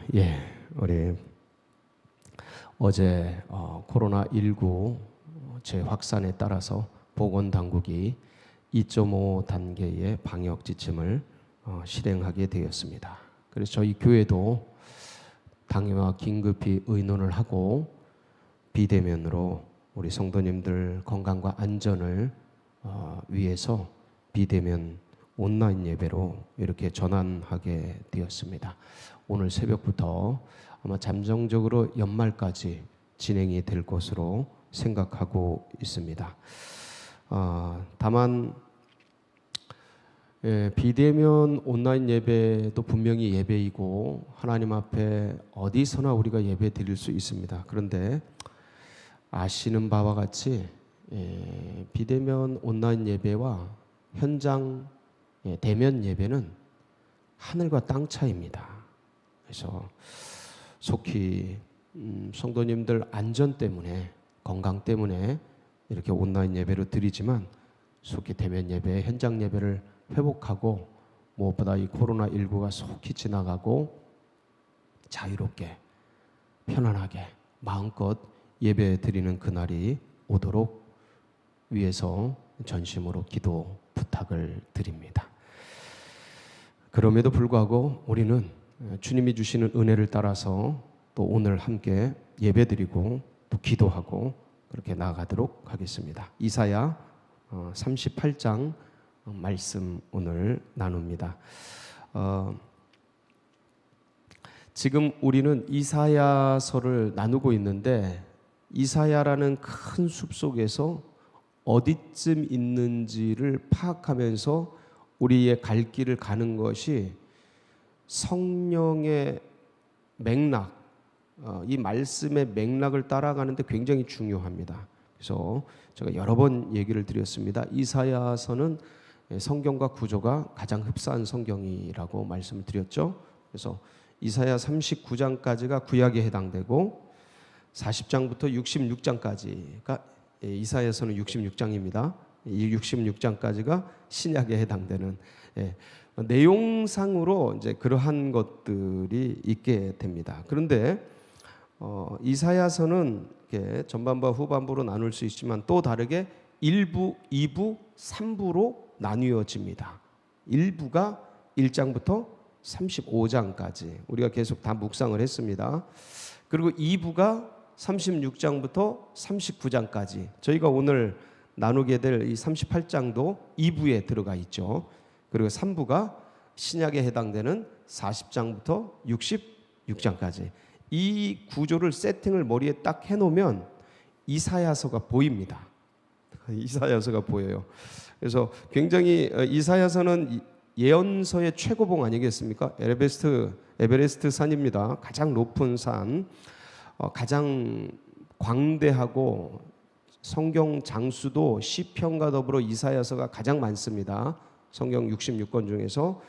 우리 어제 코로나19 재확산에 따라서 보건당국이 2.5 단계의 방역 지침을 실행하게 되었습니다. 그래서 저희 교회도 당회와 긴급히 의논을 하고 비대면으로 우리 성도님들 건강과 안전을 위해서 비대면 온라인 예배로 이렇게 전환하게 되었습니다. 오늘 새벽부터 아마 잠정적으로 연말까지 진행이 될 것으로 생각하고 있습니다. 다만 비대면 온라인 예배도 분명히 예배이고 하나님 앞에 어디서나 우리가 예배 드릴 수 있습니다. 그런데 아시는 바와 같이 비대면 온라인 예배와 현장 대면 예배는 하늘과 땅 차이입니다. 그래서 속히 성도님들 안전 때문에 건강 때문에 이렇게 온라인 예배로 드리지만 속히 대면 예배, 현장 예배를 회복하고 무엇보다 이 코로나19가 속히 지나가고 자유롭게 편안하게 마음껏 예배 드리는 그날이 오도록 위해서 전심으로 기도 부탁을 드립니다. 그럼에도 불구하고 우리는 주님이 주시는 은혜를 따라서 또 오늘 함께 예배드리고 또 기도하고 그렇게 나아가도록 하겠습니다. 이사야 38장 말씀 오늘 나눕니다. 지금 우리는 이사야서를 나누고 있는데 이사야라는 큰 숲 속에서 어디쯤 있는지를 파악하면서 우리의 갈 길을 가는 것이 성령의 맥락, 이 말씀의 맥락을 따라가는데 굉장히 중요합니다. 그래서 제가 여러 번 얘기를 드렸습니다. 이사야서는 성경과 구조가 가장 흡사한 성경이라고 말씀을 드렸죠. 그래서 이사야 39장까지가 구약에 해당되고 40장부터 66장까지가 이사야서는 66장입니다. 이 66장까지가 신약에 해당되는 내용상으로 이제 그러한 것들이 있게 됩니다. 그런데 이사야서는 이렇게 전반부와 후반부로 나눌 수 있지만 또 다르게 1부, 2부, 3부로 나뉘어집니다. 1부가 1장부터 35장까지 우리가 계속 다 묵상을 했습니다. 그리고 2부가 36장부터 39장까지 저희가 오늘 나누게 될 이 38장도 2부에 들어가 있죠. 그리고 3부가 신약에 해당되는 40장부터 66장까지 이 구조를 세팅을 머리에 딱 해놓으면 이사야서가 보입니다. 이사야서가 보여요. 그래서 굉장히 이사야서는 예언서의 최고봉 아니겠습니까? 에베레스트 산입니다. 가장 높은 산, 가장 광대하고 성경 장수도 시편과 더불어 이사야서가 가장 많습니다. 성경 66권 중에서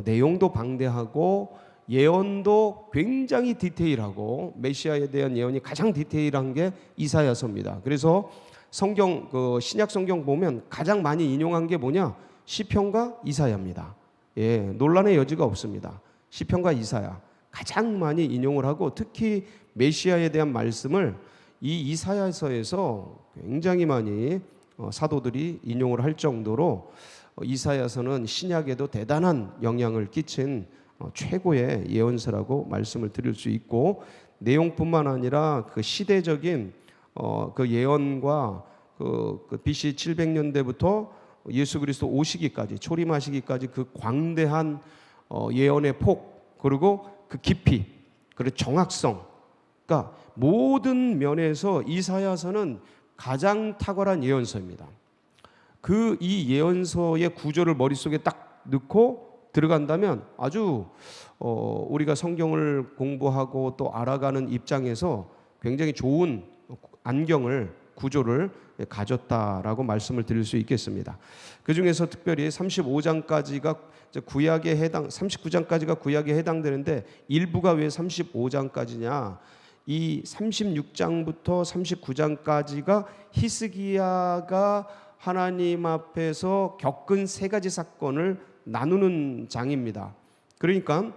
내용도 방대하고 예언도 굉장히 디테일하고 메시아에 대한 예언이 가장 디테일한 게 이사야서입니다. 그래서 성경 신약 성경 보면 가장 많이 인용한 게 뭐냐? 시편과 이사야입니다. 논란의 여지가 없습니다. 시편과 이사야 가장 많이 인용을 하고 특히 메시아에 대한 말씀을 이 이사야서에서 굉장히 많이 사도들이 인용을 할 정도로 이사야서는 신약에도 대단한 영향을 끼친 최고의 예언서라고 말씀을 드릴 수 있고 내용뿐만 아니라 그 시대적인 그 예언과 그 BC 700년대부터 예수 그리스도 오시기까지 초림하시기까지 그 광대한 예언의 폭 그리고 그 깊이 그리고 정확성 그러니까 모든 면에서 이사야서는 가장 탁월한 예언서입니다. 그 이 예언서의 구조를 머릿속에 딱 넣고 들어간다면 아주 우리가 성경을 공부하고 또 알아가는 입장에서 굉장히 좋은 안경을 구조를 가졌다라고 말씀을 드릴 수 있겠습니다. 그 중에서 특별히 35장까지가 구약에 해당, 39장까지가 구약에 해당되는데 일부가 왜 35장까지냐? 이 36장부터 39장까지가 히스기야가 하나님 앞에서 겪은 세 가지 사건을 나누는 장입니다. 그러니까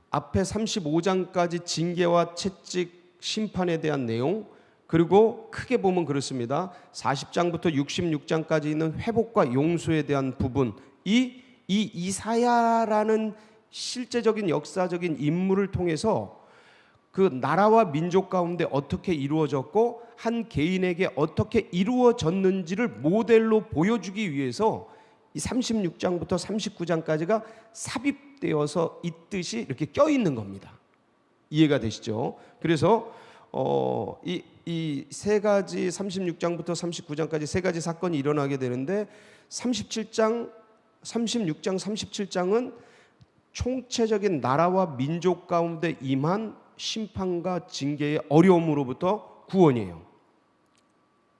앞에 35장까지 징계와 채찍, 심판에 대한 내용, 그리고 크게 보면 그렇습니다. 40장부터 66장까지 있는 회복과 용서에 대한 부분, 이 이사야라는 실제적인 역사적인 인물을 통해서 그 나라와 민족 가운데 어떻게 이루어졌고 한 개인에게 어떻게 이루어졌는지를 모델로 보여주기 위해서 이 36장부터 39장까지가 삽입되어서 있듯이 이렇게 껴있는 겁니다. 이해가 되시죠? 그래서 이 세 가지 36장부터 39장까지 세 가지 사건이 일어나게 되는데 37장, 36장, 37장은 총체적인 나라와 민족 가운데 임한 심판과 징계의 어려움으로부터 구원이에요.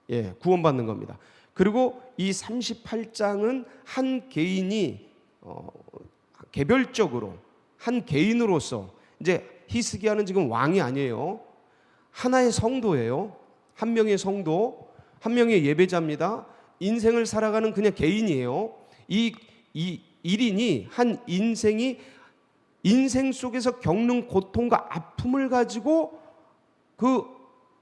예, 구원받는 겁니다. 그리고 이 38장은 한 개인이 개별적으로 한 개인으로서, 이제 히스기야는 지금 왕이 아니에요. 하나의 성도예요. 한 명의 성도, 한 명의 예배자입니다. 인생을 살아가는 그냥 개인이에요. 이 1인이 한 인생이 인생 속에서 겪는 고통과 아픔을 가지고 그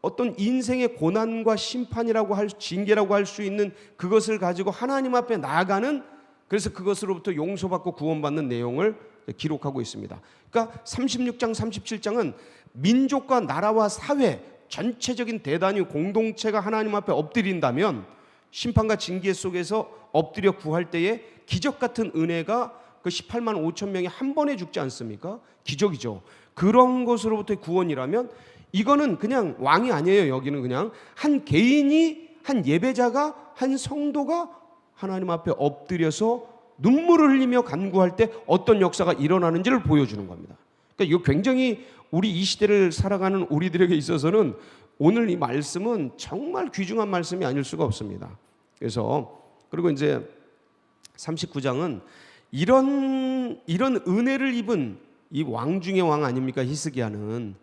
어떤 인생의 고난과 심판이라고 할, 징계라고 할 수 있는 그것을 가지고 하나님 앞에 나아가는, 그래서 그것으로부터 용서받고 구원받는 내용을 기록하고 있습니다. 그러니까 36장, 37장은 민족과 나라와 사회 전체적인 대단히 공동체가 하나님 앞에 엎드린다면 심판과 징계 속에서 엎드려 구할 때에 기적 같은 은혜가 그 18만 5천 명이 한 번에 죽지 않습니까? 기적이죠. 그런 것으로부터의 구원이라면 이거는 그냥 왕이 아니에요. 여기는 그냥 한 개인이, 한 예배자가, 한 성도가 하나님 앞에 엎드려서 눈물을 흘리며 간구할 때 어떤 역사가 일어나는지를 보여주는 겁니다. 그러니까 이거 굉장히 우리 이 시대를 살아가는 우리들에게 있어서는 오늘 이 말씀은 정말 귀중한 말씀이 아닐 수가 없습니다. 그래서 그리고 이제 39장은 이런 은혜를 입은 이 왕 중의 왕 아닙니까? 히스기야는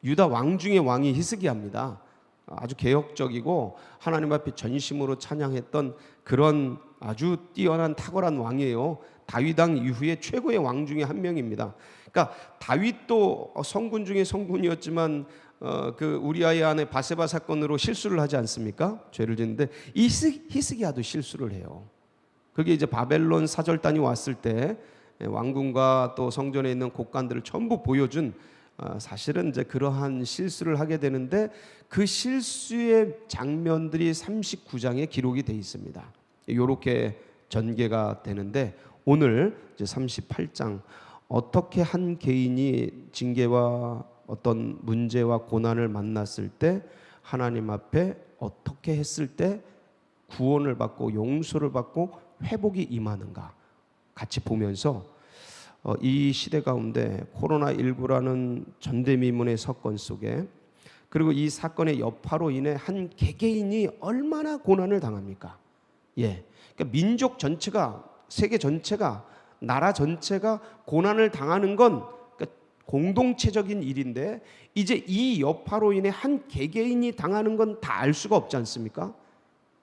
유다 왕 중의 왕이 히스기야입니다. 아주 개혁적이고 하나님 앞에 전심으로 찬양했던 그런 아주 뛰어난 탁월한 왕이에요. 다윗 왕 이후에 최고의 왕 중에 한 명입니다. 그러니까 다윗도 성군 중에 성군이었지만 그 우리아의 아내 바세바 사건으로 실수를 하지 않습니까? 죄를 짓는데 이 히스기야도 실수를 해요. 그게 이제 바벨론 사절단이 왔을 때 왕궁과 또 성전에 있는 곡간들을 전부 보여준, 사실은 이제 그러한 실수를 하게 되는데 그 실수의 장면들이 39장에 기록이 되어 있습니다. 이렇게 전개가 되는데 오늘 이제 38장 어떻게 한 개인이 징계와 어떤 문제와 고난을 만났을 때 하나님 앞에 어떻게 했을 때 구원을 받고 용서를 받고 회복이 임하는가 같이 보면서 이 시대 가운데 코로나19라는 전대미문의 사건 속에, 그리고 이 사건의 여파로 인해 한 개개인이 얼마나 고난을 당합니까? 예, 그러니까 민족 전체가, 세계 전체가, 나라 전체가 고난을 당하는 건 그러니까 공동체적인 일인데 이제 이 여파로 인해 한 개개인이 당하는 건 다 알 수가 없지 않습니까?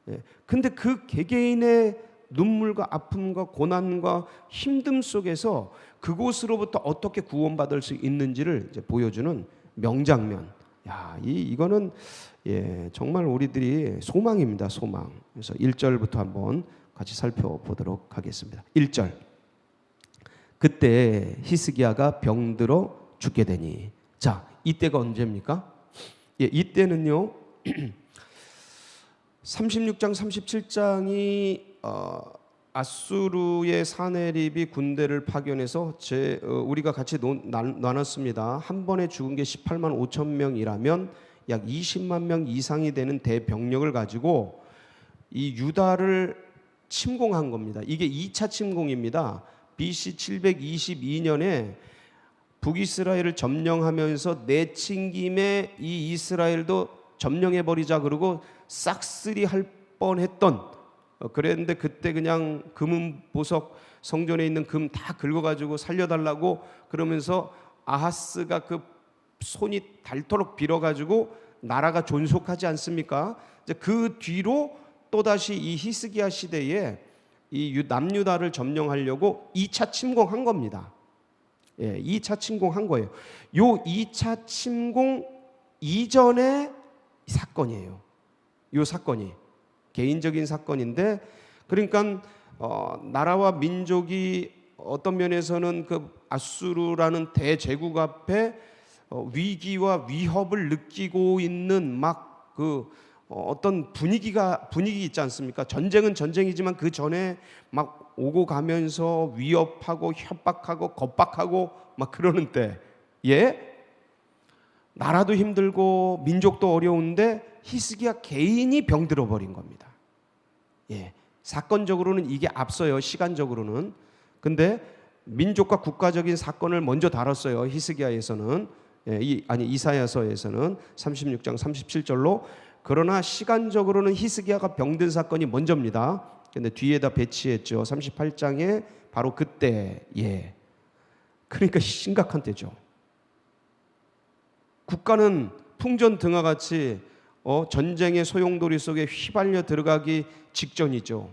예, 근데 그 개개인의 눈물과 아픔과 고난과 힘듦 속에서 그곳으로부터 어떻게 구원받을 수 있는지를 이제 보여주는 명장면. 야, 이거는 정말 우리들이 소망입니다. 소망. 그래서 1절부터 한번 같이 살펴보도록 하겠습니다. 1절. 그때 히스기야가 병들어 죽게 되니. 자, 이때가 언제입니까? 이때는요. 36장, 37장이 아수르의 사네립이 군대를 파견해서 우리가 같이 나눴습니다. 한 번에 죽은 게 18만 5천 명이라면 약 20만 명 이상이 되는 대병력을 가지고 이 유다를 침공한 겁니다. 이게 2차 침공입니다. BC 722년에 북이스라엘을 점령하면서 내친김에 이 이스라엘도 점령해버리자 그러고 싹쓸이 할 뻔했던, 그랬는데 그때 그냥 금은 보석, 성전에 있는 금 다 긁어가지고 살려달라고 그러면서 아하스가 그 손이 닳도록 빌어가지고 나라가 존속하지 않습니까? 이제 그 뒤로 또다시 이 히스기야 시대에 이 남유다를 점령하려고 2차 침공한 겁니다. 예, 2차 침공한 거예요. 요 2차 침공 이전의 사건이에요. 요 사건이 개인적인 사건인데, 그러니까 나라와 민족이 어떤 면에서는 그 아수르라는 대제국 앞에 위기와 위협을 느끼고 있는 막 그 어떤 분위기 있지 않습니까? 전쟁은 전쟁이지만 그 전에 막 오고 가면서 위협하고 협박하고 겁박하고 막 그러는 때에 나라도 힘들고 민족도 어려운데 히스기야 개인이 병들어 버린 겁니다. 예, 사건적으로는 이게 앞서요, 시간적으로는. 근데 민족과 국가적인 사건을 먼저 다뤘어요, 히스기야에서는. 예, 이사야서에서는 36장 37절로. 그러나 시간적으로는 히스기야가 병든 사건이 먼저입니다. 근데 뒤에다 배치했죠. 38장에 바로 그때. 예. 그러니까 심각한 때죠. 국가는 풍전등화 같이 전쟁의 소용돌이 속에 휘발려 들어가기 직전이죠.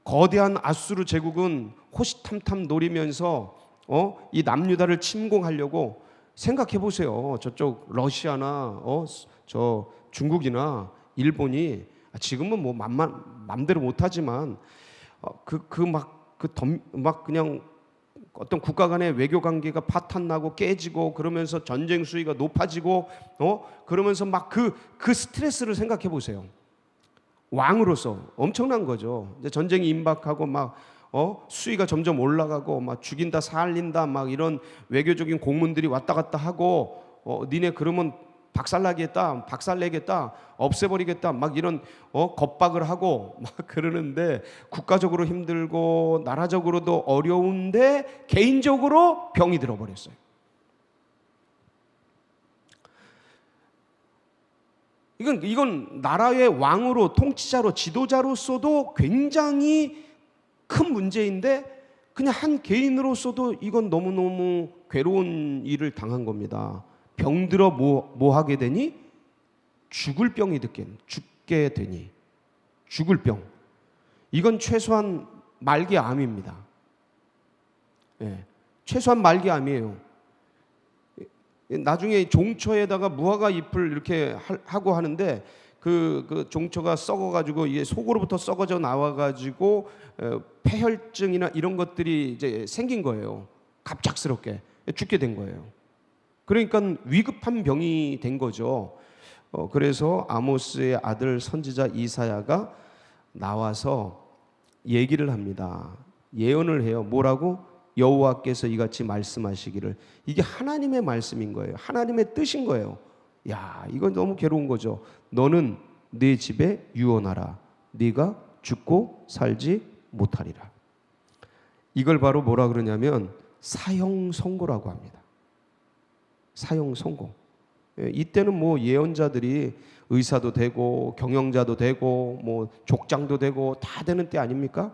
거대한 아수르 제국은 호시탐탐 노리면서 이 남유다를 침공하려고, 생각해 보세요. 저쪽 러시아나 저 중국이나 일본이 지금은 뭐 맘대로 못하지만 막 그냥 어떤 국가 간의 외교 관계가 파탄나고 깨지고 그러면서 전쟁 수위가 높아지고 그러면서 막 그 스트레스를 생각해 보세요. 왕으로서 엄청난 거죠. 이제 전쟁이 임박하고 막 수위가 점점 올라가고 막 죽인다 살린다 막 이런 외교적인 공문들이 왔다 갔다 하고 니네 그러면 박살나겠다, 박살내겠다, 없애버리겠다 막 이런 겁박을 하고 막 그러는데, 국가적으로 힘들고 나라적으로도 어려운데 개인적으로 병이 들어버렸어요. 이건 나라의 왕으로, 통치자로, 지도자로서도 굉장히 큰 문제인데, 그냥 한 개인으로서도 이건 너무너무 괴로운 일을 당한 겁니다. 병들어 뭐 하게 되니? 죽을 병이 죽게 되니. 죽을 병. 이건 최소한 말기 암입니다. 예, 최소한 말기 암이에요. 나중에 종초에다가 무화과 잎을 이렇게 하고 하는데 그 종초가 썩어가지고 이게 속으로부터 썩어져 나와가지고 폐혈증이나 이런 것들이 이제 생긴 거예요. 갑작스럽게 죽게 된 거예요. 그러니까 위급한 병이 된 거죠. 그래서 아모스의 아들 선지자 이사야가 나와서 얘기를 합니다. 예언을 해요. 뭐라고? 여호와께서 이같이 말씀하시기를. 이게 하나님의 말씀인 거예요. 하나님의 뜻인 거예요. 야, 이건 너무 괴로운 거죠. 너는 네 집에 유언하라. 네가 죽고 살지 못하리라. 이걸 바로 뭐라 그러냐면 사형 선고라고 합니다. 사형 선고. 이때는 뭐 예언자들이 의사도 되고 경영자도 되고 뭐 족장도 되고 다 되는 때 아닙니까?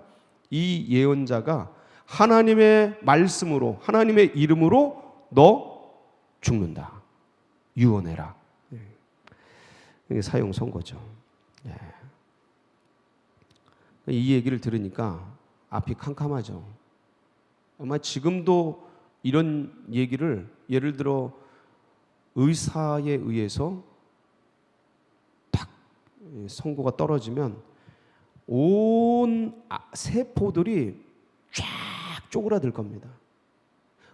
이 예언자가 하나님의 말씀으로, 하나님의 이름으로 너 죽는다. 유언해라. 이게 사형 선고죠. 이 얘기를 들으니까 앞이 캄캄하죠. 아마 지금도 이런 얘기를, 예를 들어 의사에 의해서 딱 선고가 떨어지면 온 세포들이 쫙 쪼그라들 겁니다.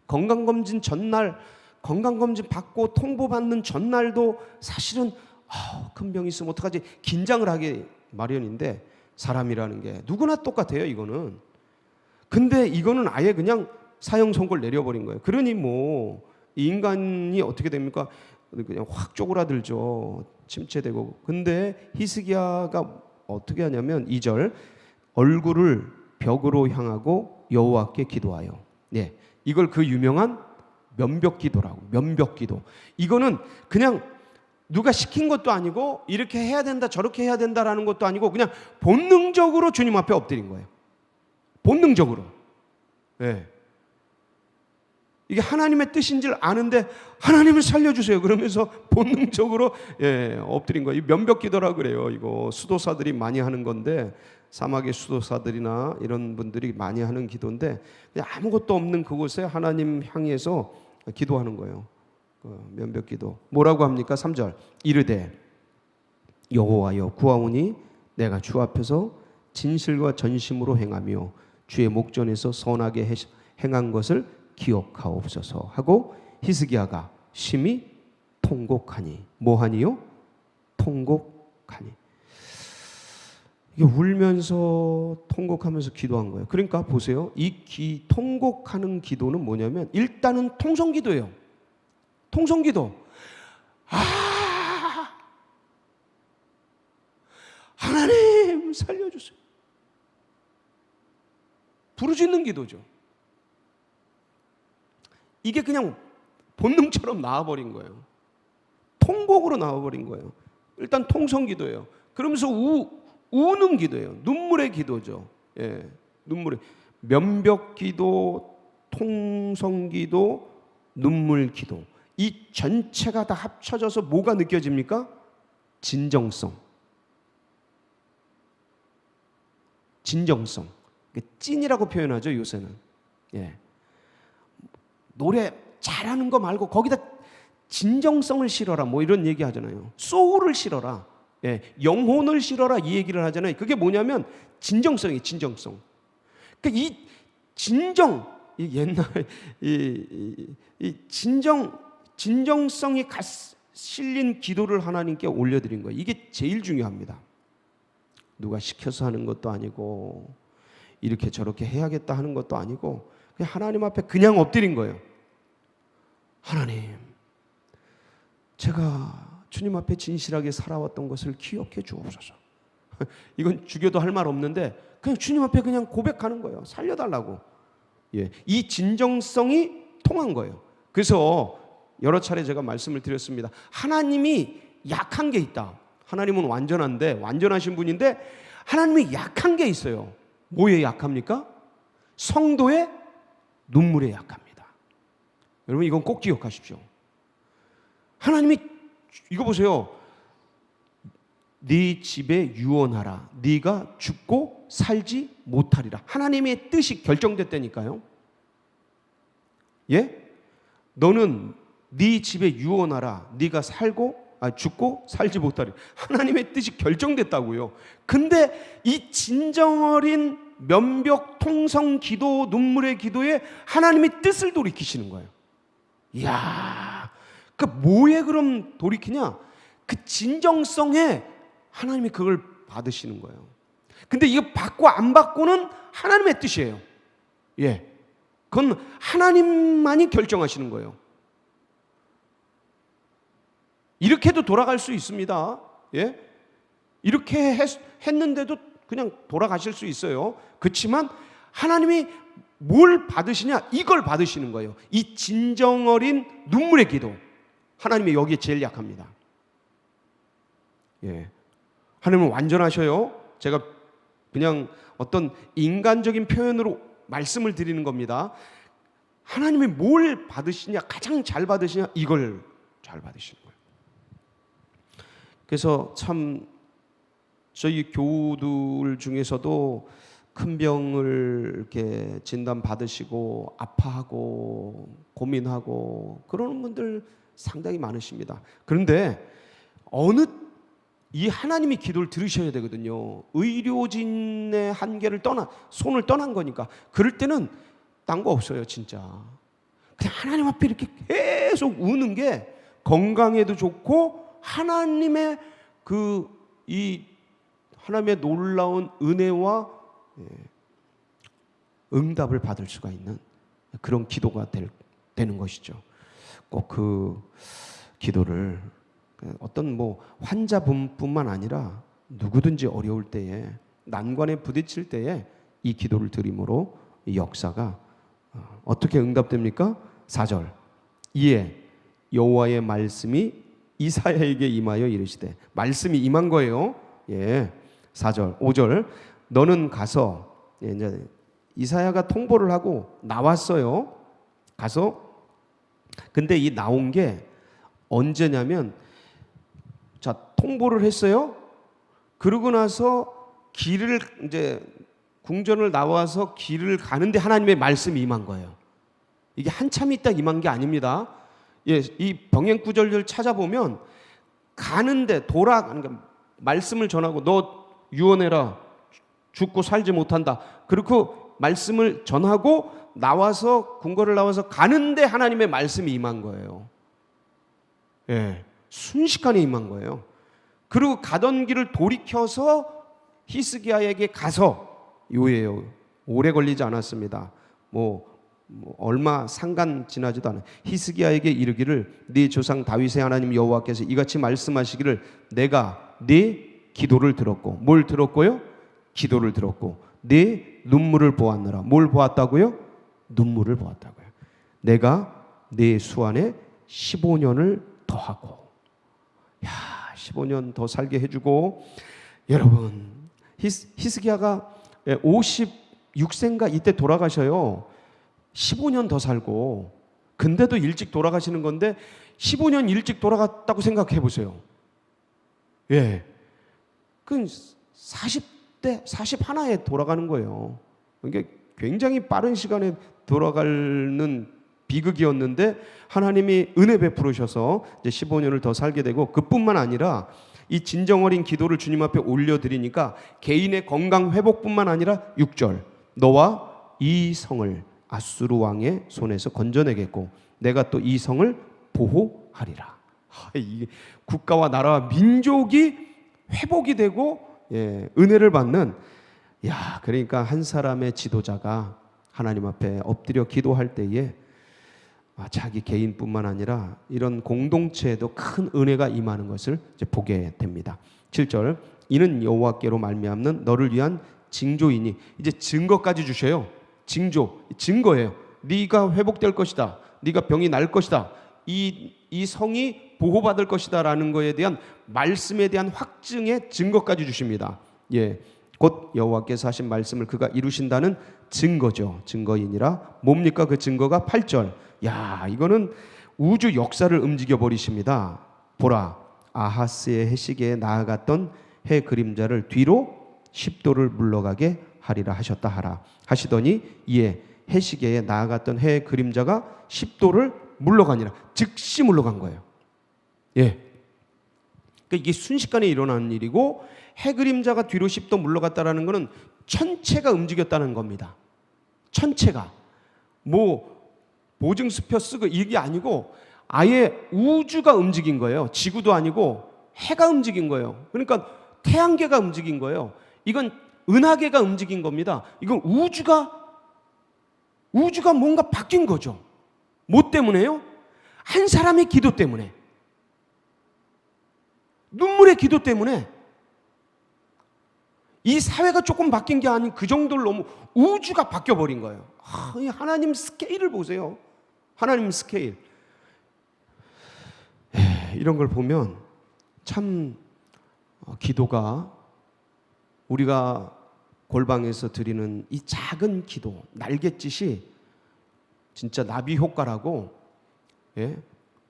건강검진 전날, 건강검진 받고 통보받는 전날도 사실은 큰 병이 있으면 어떡하지 긴장을 하게 마련인데, 사람이라는 게 누구나 똑같아요, 이거는. 근데 이거는 아예 그냥 사형 선고를 내려버린 거예요. 그러니 뭐 인간이 어떻게 됩니까? 그냥 확 쪼그라들죠. 침체되고. 근데 히스기야가 어떻게 하냐면 2절, 얼굴을 벽으로 향하고 여호와께 기도하여. 네, 이걸 그 유명한 면벽기도라고. 면벽기도. 이거는 그냥 누가 시킨 것도 아니고 이렇게 해야 된다 저렇게 해야 된다라는 것도 아니고 그냥 본능적으로 주님 앞에 엎드린 거예요. 본능적으로. 네. 이게 하나님의 뜻인 줄 아는데 하나님을 살려주세요 그러면서 본능적으로 엎드린 거예요. 이 면벽기도라고 그래요. 이거 수도사들이 많이 하는 건데 사막의 수도사들이나 이런 분들이 많이 하는 기도인데, 그냥 아무것도 없는 그곳에 하나님 향해서 기도하는 거예요. 면벽기도. 뭐라고 합니까? 3절. 이르되 여호와여 구하오니 내가 주 앞에서 진실과 전심으로 행하며 주의 목전에서 선하게 행한 것을 기억하옵소서 하고 히스기야가 심히 통곡하니. 뭐하니요? 통곡하니. 이게 울면서 통곡하면서 기도한 거예요. 그러니까 보세요. 이 통곡하는 기도는 뭐냐면 일단은 통성기도예요. 통성기도. 하나님 살려주세요. 부르짖는 기도죠. 이게 그냥 본능처럼 나와버린 거예요. 통곡으로 나와버린 거예요. 일단 통성기도예요. 그러면서 우는 기도예요. 눈물의 기도죠. 예, 눈물의 면벽기도, 통성기도, 눈물기도. 이 전체가 다 합쳐져서 뭐가 느껴집니까? 진정성. 진정성. 찐이라고 표현하죠, 요새는. 예. 노래 잘하는 거 말고 거기다 진정성을 실어라, 뭐 이런 얘기 하잖아요. 소울을 실어라. 예. 영혼을 실어라, 이 얘기를 하잖아요. 그게 뭐냐면 진정성이에요, 진정성. 그러니까 이 진정, 이 옛날 이 진정성이 실린 기도를 하나님께 올려드린 거예요. 이게 제일 중요합니다. 누가 시켜서 하는 것도 아니고 이렇게 저렇게 해야겠다 하는 것도 아니고 그냥 하나님 앞에 그냥 엎드린 거예요. 하나님, 제가 주님 앞에 진실하게 살아왔던 것을 기억해 주옵소서. 이건 주교도 할 말 없는데 그냥 주님 앞에 그냥 고백하는 거예요. 살려달라고. 예, 이 진정성이 통한 거예요. 그래서 여러 차례 제가 말씀을 드렸습니다. 하나님이 약한 게 있다. 하나님은 완전한데, 완전하신 분인데 하나님이 약한 게 있어요. 뭐에 약합니까? 성도의 눈물에 약합니다. 여러분 이건 꼭 기억하십시오. 하나님이 이거 보세요. 네 집에 유언하라. 네가 죽고 살지 못하리라. 하나님의 뜻이 결정됐다니까요. 예? 너는 네 집에 유언하라. 네가 죽고 살지 못하리라. 하나님의 뜻이 결정됐다고요. 근데 이 진정 어린 면벽 통성 기도, 눈물의 기도에 하나님이 뜻을 돌이키시는 거예요. 이야, 그 뭐에 그럼 돌이키냐? 그 진정성에 하나님이 그걸 받으시는 거예요. 근데 이거 받고 안 받고는 하나님의 뜻이에요. 예, 그건 하나님만이 결정하시는 거예요. 이렇게도 돌아갈 수 있습니다. 예, 이렇게 했는데도 그냥 돌아가실 수 있어요. 그렇지만 하나님이 뭘 받으시냐? 이걸 받으시는 거예요. 이 진정 어린 눈물의 기도. 하나님이 여기에 제일 약합니다. 예, 하나님은 완전하셔요. 제가 그냥 어떤 인간적인 표현으로 말씀을 드리는 겁니다. 하나님이 뭘 받으시냐? 가장 잘 받으시냐? 이걸 잘 받으시는 거예요. 그래서 참 저희 교우들 중에서도 큰 병을 이렇게 진단 받으시고 아파하고 고민하고 그러는 분들 상당히 많으십니다. 그런데 이 하나님이 기도를 들으셔야 되거든요. 의료진의 한계를 손을 떠난 거니까. 그럴 때는 딴 거 없어요, 진짜. 그냥 하나님 앞에 이렇게 계속 우는 게 건강에도 좋고 하나님의 하나님의 놀라운 은혜와 응답을 받을 수가 있는 그런 기도가 되는 것이죠. 꼭 그 기도를 어떤 환자분뿐만 아니라 누구든지 어려울 때에 난관에 부딪힐 때에 이 기도를 드림으로 이 역사가 어떻게 응답됩니까? 4절. 이에 여호와의 말씀이 이사야에게 임하여 이르시되. 말씀이 임한 거예요. 예. 4절, 5절. 너는 가서, 이제 이사야가 통보를 하고 나왔어요. 가서. 근데 이 나온 게 언제냐면, 자, 통보를 했어요. 그러고 나서 길을 이제 궁전을 나와서 길을 가는데 하나님의 말씀이 임한 거예요. 이게 한참 있다 임한 게 아닙니다. 예, 이 병행 구절을 찾아보면 가는데 그러니까 말씀을 전하고 너 유언해라. 죽고 살지 못한다. 그리고 말씀을 전하고 나와서 궁궐을 나와서 가는데 하나님의 말씀이 임한 거예요. 예, 순식간에 임한 거예요. 그리고 가던 길을 돌이켜서 히스기야에게 가서 요예요. 오래 걸리지 않았습니다. 얼마 상간 지나지도 않아요. 히스기야에게 이르기를 네 조상 다윗의 하나님 여호와께서 이같이 말씀하시기를 내가 네 기도를 들었고 뭘 들었고요? 기도를 들었고 네 눈물을 보았느라. 뭘 보았다고요? 눈물을 보았다고요. 내가 네 수완에 15년을 더하고 15년 더 살게 해주고. 여러분 히스기야가 56세인가 이때 돌아가셔요. 15년 더 살고. 근데도 일찍 돌아가시는 건데 15년 일찍 돌아갔다고 생각해 보세요. 예, 그건 40대 41에 돌아가는 거예요. 이게 굉장히 빠른 시간에 돌아가는 비극이었는데 하나님이 은혜 베푸르셔서 이제 15년을 더 살게 되고, 그뿐만 아니라 이 진정 어린 기도를 주님 앞에 올려드리니까 개인의 건강 회복뿐만 아니라 6절 너와 이 성을 아수르 왕의 손에서 건져내겠고 내가 또 이 성을 보호하리라. 이게 국가와 나라와 민족이 회복이 되고 은혜를 받는, 그러니까 한 사람의 지도자가 하나님 앞에 엎드려 기도할 때에 자기 개인뿐만 아니라 이런 공동체에도 큰 은혜가 임하는 것을 이제 보게 됩니다. 7절 이는 여호와께로 말미암는 너를 위한 징조이니, 이제 증거까지 주셔요. 증거예요. 네가 회복될 것이다. 네가 병이 날 것이다. 이 성이 보호받을 것이다 라는 것에 대한 말씀에 대한 확증의 증거까지 주십니다. 곧 여호와께서 하신 말씀을 그가 이루신다는 증거죠. 증거이니라. 뭡니까 그 증거가? 8절 이거는 우주 역사를 움직여 버리십니다. 보라 아하스의 해시계에 나아갔던 해 그림자를 뒤로 10도를 물러가게 하리라 하셨다 하라 하시더니 이에 해시계에 나아갔던 해 그림자가 10도를 물러가니라. 즉시 물러간 거예요. 그러니까 이게 순식간에 일어나는 일이고, 해 그림자가 뒤로 10도 물러갔다라는 것은 천체가 움직였다는 겁니다. 천체가 보증수표 쓰고 이게 아니고 아예 우주가 움직인 거예요. 지구도 아니고 해가 움직인 거예요. 그러니까 태양계가 움직인 거예요. 이건 은하계가 움직인 겁니다. 이건 우주가 뭔가 바뀐 거죠. 뭐 때문에요? 한 사람의 기도 때문에, 눈물의 기도 때문에. 이 사회가 조금 바뀐 게 아닌 그 정도로 너무 우주가 바뀌어버린 거예요. 하나님 스케일을 보세요. 하나님 스케일. 이런 걸 보면 참 기도가, 우리가 골방에서 드리는 이 작은 기도, 날갯짓이 진짜 나비 효과라고,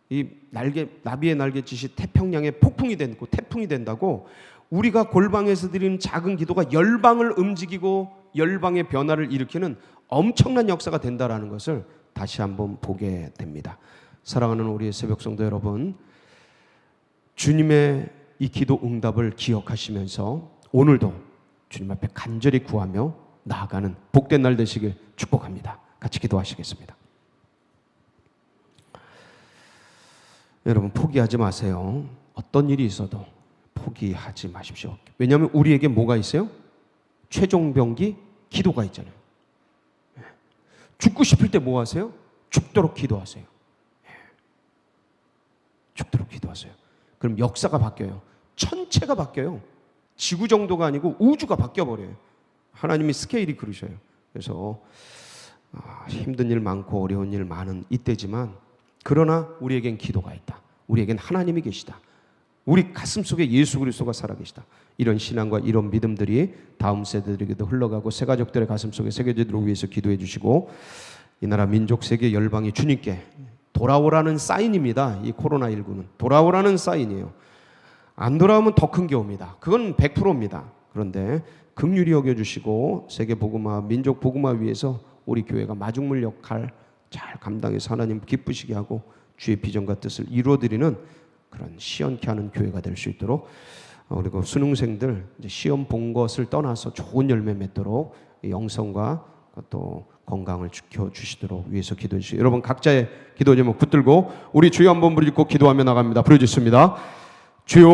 이 나비의 날갯짓이 태평양에 폭풍이 되고 태풍이 된다고, 우리가 골방에서 드리는 작은 기도가 열방을 움직이고 열방의 변화를 일으키는 엄청난 역사가 된다라는 것을 다시 한번 보게 됩니다. 사랑하는 우리의 새벽 성도 여러분, 주님의 이 기도 응답을 기억하시면서 오늘도 주님 앞에 간절히 구하며 나아가는 복된 날 되시길 축복합니다. 같이 기도하시겠습니다. 여러분 포기하지 마세요. 어떤 일이 있어도 포기하지 마십시오. 왜냐하면 우리에게 뭐가 있어요? 최종병기 기도가 있잖아요. 죽고 싶을 때 뭐 하세요? 죽도록 기도하세요. 죽도록 기도하세요. 그럼 역사가 바뀌어요. 천체가 바뀌어요. 지구 정도가 아니고 우주가 바뀌어버려요. 하나님이 스케일이 그러셔요. 그래서 힘든 일 많고 어려운 일 많은 이때지만, 그러나 우리에겐 기도가 있다. 우리에겐 하나님이 계시다. 우리 가슴속에 예수 그리스도가 살아계시다. 이런 신앙과 이런 믿음들이 다음 세대들에게도 흘러가고 새 가족들의 가슴속에 새겨지도록 위해서 기도해 주시고, 이 나라 민족 세계 열방이 주님께 돌아오라는 사인입니다. 이 코로나19는 돌아오라는 사인이에요. 안 돌아오면 더 큰 게 옵니다. 그건 100%입니다. 그런데 긍휼히 여겨주시고 세계 복음화, 민족 복음화 위해서 우리 교회가 마중물 역할 잘 감당해서 하나님 기쁘시게 하고 주의 비전과 뜻을 이루어드리는 그런 시원케 하는 교회가 될 수 있도록, 그리고 수능생들 이제 시험 본 것을 떠나서 좋은 열매 맺도록 영성과 또 건강을 지켜주시도록 위해서 기도해 주시고, 여러분 각자의 기도 제목 붙들고 우리 주여 한번 부르짖고 기도하며 나갑니다. 부르짖습니다. 주여